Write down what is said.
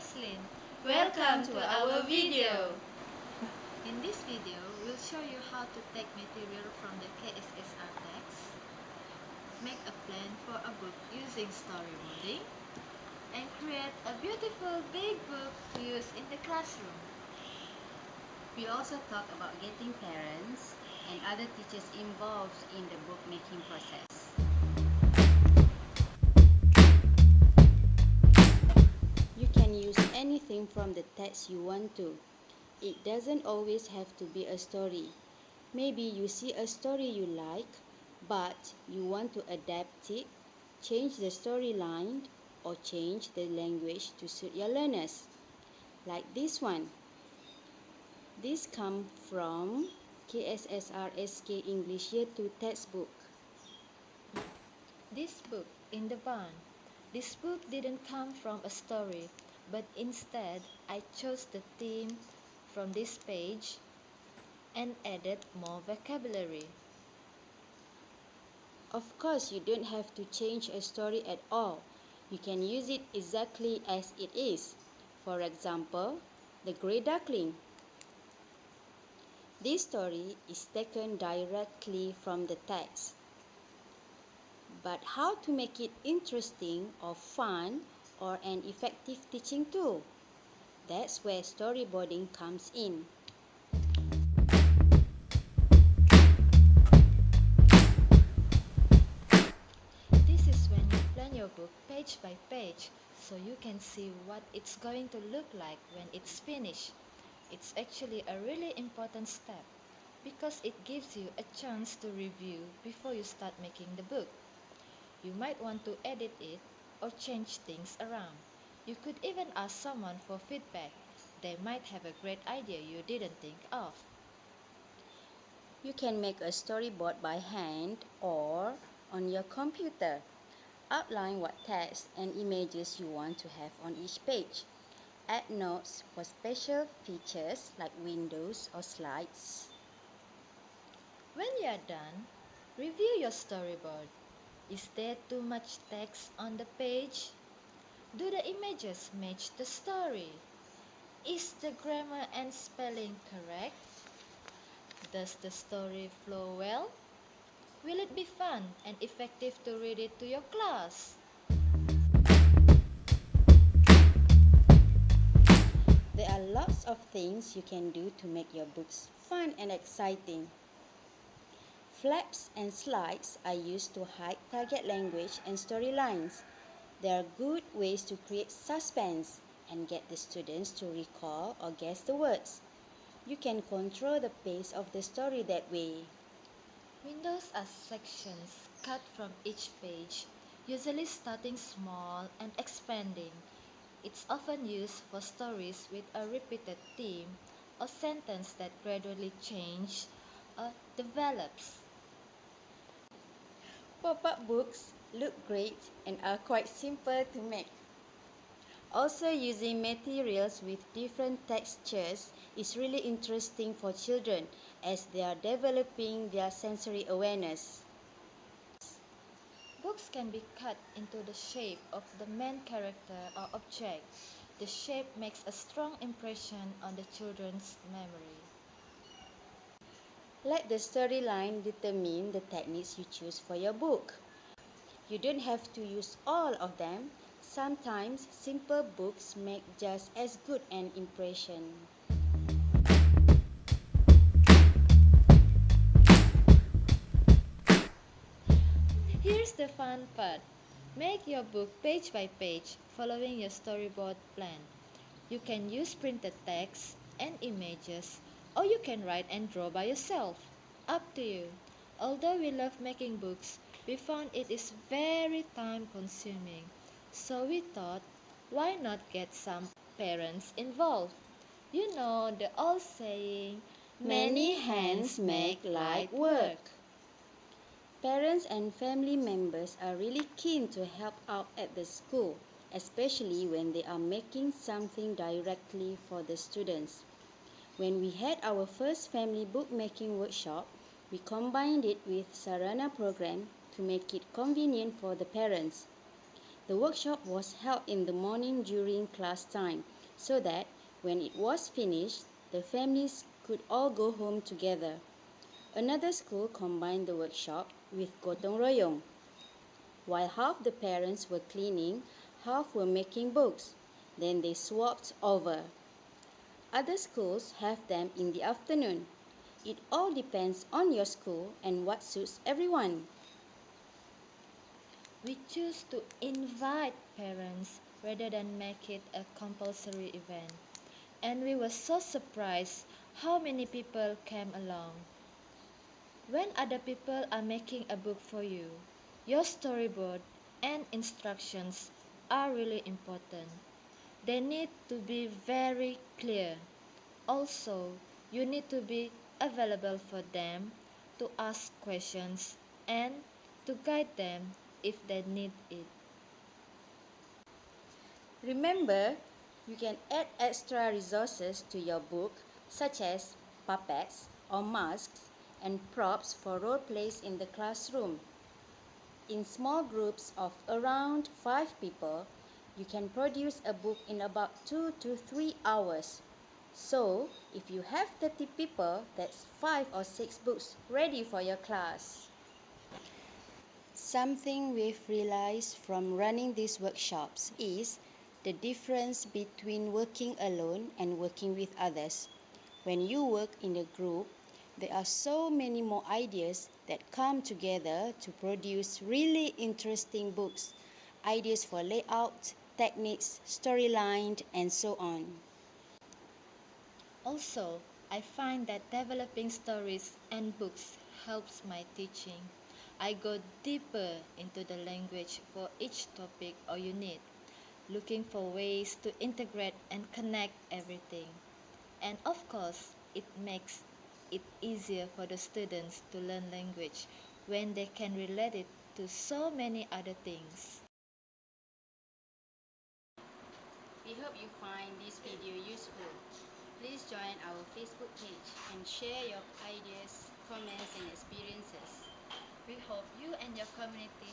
Roslyn. Welcome to our video. In this video, we'll show you how to take material from the KSSR text, make a plan for a book using storyboarding, and create a beautiful big book to use in the classroom. We also talk about getting parents and other teachers involved in the bookmaking process. You can use anything from the text you want to. It doesn't always have to be a story. Maybe you see a story you like, but you want to adapt it, change the storyline, or change the language to suit your learners. Like this one. This comes from KSSR SK English Year 2 textbook. This book, In the Barn. This book didn't come from a story, but instead I chose the theme from this page and added more vocabulary. Of course, you don't have to change a story at all. You can use it exactly as it is. For example, The Grey Duckling. This story is taken directly from the text. But how to make it interesting or fun or an effective teaching tool? That's where storyboarding comes in. This is when you plan your book page by page, so you can see what it's going to look like when it's finished. It's actually a really important step because it gives you a chance to review before you start making the book. You might want to edit it or change things around. You could even ask someone for feedback. They might have a great idea you didn't think of. You can make a storyboard by hand or on your computer. Outline what text and images you want to have on each page. Add notes for special features like windows or slides. When you are done, review your storyboard. Is there too much text on the page? Do the images match the story? Is the grammar and spelling correct? Does the story flow well? Will it be fun and effective to read it to your class? There are lots of things you can do to make your books fun and exciting. Flaps and slides are used to hide target language and storylines. They are good ways to create suspense and get the students to recall or guess the words. You can control the pace of the story that way. Windows are sections cut from each page, usually starting small and expanding. It's often used for stories with a repeated theme or sentence that gradually changes or develops. Pop-up books look great and are quite simple to make. Also, using materials with different textures is really interesting for children as they are developing their sensory awareness. Books can be cut into the shape of the main character or object. The shape makes a strong impression on the children's memory. Let the storyline determine the techniques you choose for your book. You don't have to use all of them. Sometimes simple books make just as good an impression. Here's the fun part. Make your book page by page, following your storyboard plan. You can use printed text and images, or you can write and draw by yourself. Up to you. Although we love making books, we found it is very time consuming. So we thought, why not get some parents involved? You know the old saying, Many hands make light work. Parents and family members are really keen to help out at the school, especially when they are making something directly for the students. When we had our first family bookmaking workshop, we combined it with Sarana program to make it convenient for the parents. The workshop was held in the morning during class time, so that when it was finished, the families could all go home together. Another school combined the workshop with gotong royong. While half the parents were cleaning, half were making books. Then they swapped over. Other schools have them in the afternoon. It all depends on your school and what suits everyone. We choose to invite parents rather than make it a compulsory event. And we were so surprised how many people came along. When other people are making a book for you, your storyboard and instructions are really important. They need to be very clear. Also, you need to be available for them to ask questions and to guide them if they need it. Remember, you can add extra resources to your book, such as puppets or masks and props for role plays in the classroom. In small groups of around 5 people, you can produce a book in about 2 to 3 hours. So, if you have 30 people, that's 5 or 6 books ready for your class. Something we've realized from running these workshops is the difference between working alone and working with others. When you work in a group, there are so many more ideas that come together to produce really interesting books. Ideas for layout, techniques, storyline, and so on. Also, I find that developing stories and books helps my teaching. I go deeper into the language for each topic or unit, looking for ways to integrate and connect everything. And of course, it makes it easier for the students to learn language when they can relate it to so many other things. We hope you find this video useful. Please join our Facebook page and share your ideas, comments, and experiences. We hope you and your community